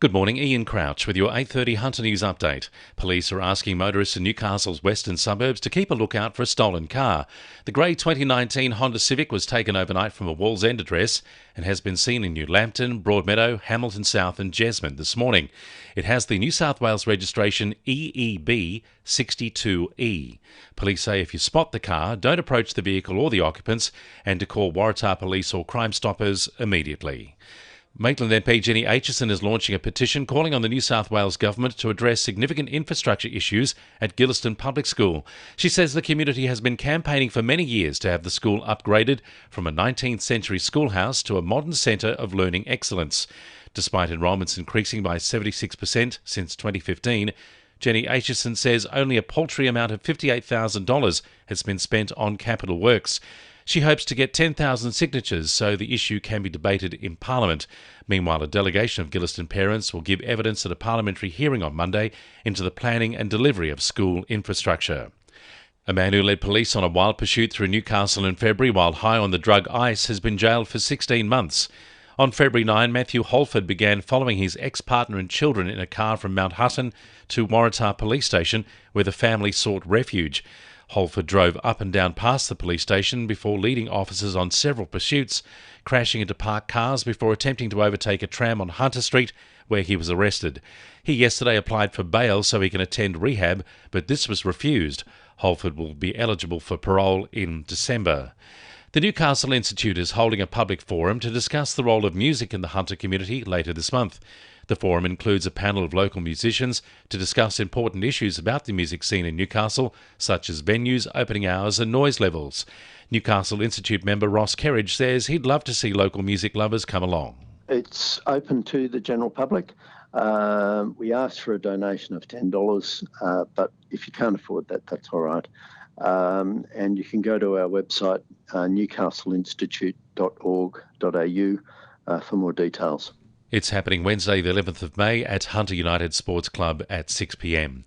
Good morning, Ian Crouch with your 8:30 Hunter News update. Police are asking motorists in Newcastle's western suburbs to keep a lookout for a stolen car. The grey 2019 Honda Civic was taken overnight from a Wallsend address and has been seen in New Lambton, Broadmeadow, Hamilton South and Jesmond this morning. It has the New South Wales registration EEB 62E. Police say if you spot the car, don't approach the vehicle or the occupants and to call Waratah Police or Crime Stoppers immediately. Maitland MP Jenny Aitchison is launching a petition calling on the New South Wales Government to address significant infrastructure issues at Gillieston Public School. She says the community has been campaigning for many years to have the school upgraded from a 19th century schoolhouse to a modern centre of learning excellence. Despite enrolments increasing by 76% since 2015, Jenny Aitchison says only a paltry amount of $58,000 has been spent on capital works. She hopes to get 10,000 signatures so the issue can be debated in Parliament. Meanwhile, a delegation of Gillieston parents will give evidence at a parliamentary hearing on Monday into the planning and delivery of school infrastructure. A man who led police on a wild pursuit through Newcastle in February while high on the drug ice has been jailed for 16 months. On February 9, Matthew Holford began following his ex-partner and children in a car from Mount Hutton to Waratah Police Station, where the family sought refuge. Holford drove up and down past the police station before leading officers on several pursuits, crashing into parked cars before attempting to overtake a tram on Hunter Street, where he was arrested. He yesterday applied for bail so he can attend rehab, but this was refused. Holford will be eligible for parole in December. The Newcastle Institute is holding a public forum to discuss the role of music in the Hunter community later this month. The forum includes a panel of local musicians to discuss important issues about the music scene in Newcastle, such as venues, opening hours and noise levels. Newcastle Institute member Ross Kerridge says he'd love to see local music lovers come along. It's open to the general public. We asked for a donation of $10, but if you can't afford that, that's all right. And you can go to our website, newcastleinstitute.org.au, for more details. It's happening Wednesday the 11th of May at Hunter United Sports Club at 6 p.m.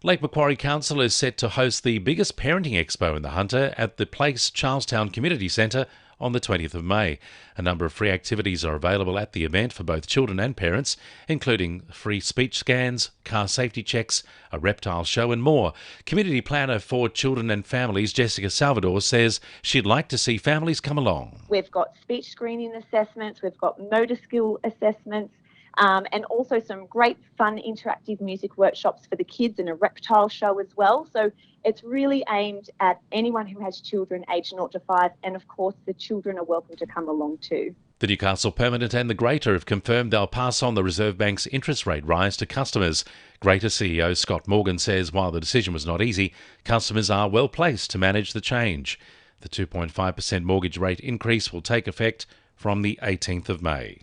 Lake Macquarie Council is set to host the biggest parenting expo in the Hunter at the Place Charlestown Community Centre on the 20th of May. A number of free activities are available at the event for both children and parents, including free speech scans, car safety checks, a reptile show and more. Community planner for children and families Jessica Salvador says she'd like to see families come along. We've got speech screening assessments, we've got motor skill assessments, and also some great fun interactive music workshops for the kids and a reptile show as well. So it's really aimed at anyone who has children aged 0 to 5, and of course the children are welcome to come along too. The Newcastle Permanent and the Greater have confirmed they'll pass on the Reserve Bank's interest rate rise to customers. Greater CEO Scott Morgan says while the decision was not easy, customers are well placed to manage the change. The 2.5% mortgage rate increase will take effect from the 18th of May.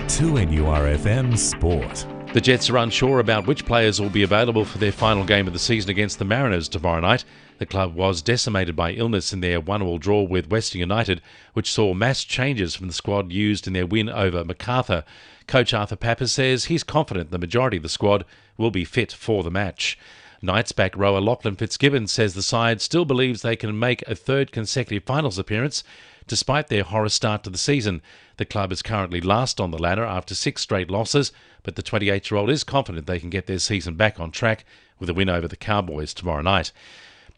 2NURFM Sport. The Jets are unsure about which players will be available for their final game of the season against the Mariners tomorrow night. The club was decimated by illness in their 1-1 draw with Western United, which saw mass changes from the squad used in their win over MacArthur. Coach Arthur Pappas says he's confident the majority of the squad will be fit for the match. Knights back rower Lachlan Fitzgibbon says the side still believes they can make a third consecutive finals appearance despite their horror start to the season. The club is currently last on the ladder after 6 straight losses, but the 28-year-old is confident they can get their season back on track with a win over the Cowboys tomorrow night.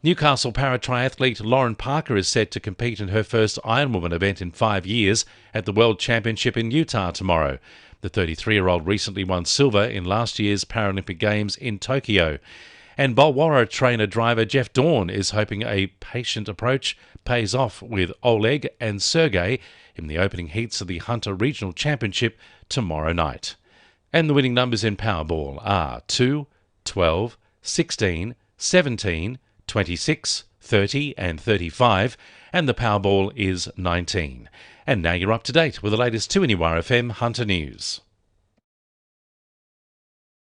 Newcastle para-triathlete Lauren Parker is set to compete in her first Ironwoman event in 5 years at the World Championship in Utah tomorrow. The 33-year-old recently won silver in last year's Paralympic Games in Tokyo. And Bulwara trainer-driver Jeff Dawn is hoping a patient approach pays off with Oleg and Sergey in the opening heats of the Hunter Regional Championship tomorrow night. And the winning numbers in Powerball are 2, 12, 16, 17, 26, 30 and 35, and the Powerball is 19. And now you're up to date with the latest 2NURFM Hunter News.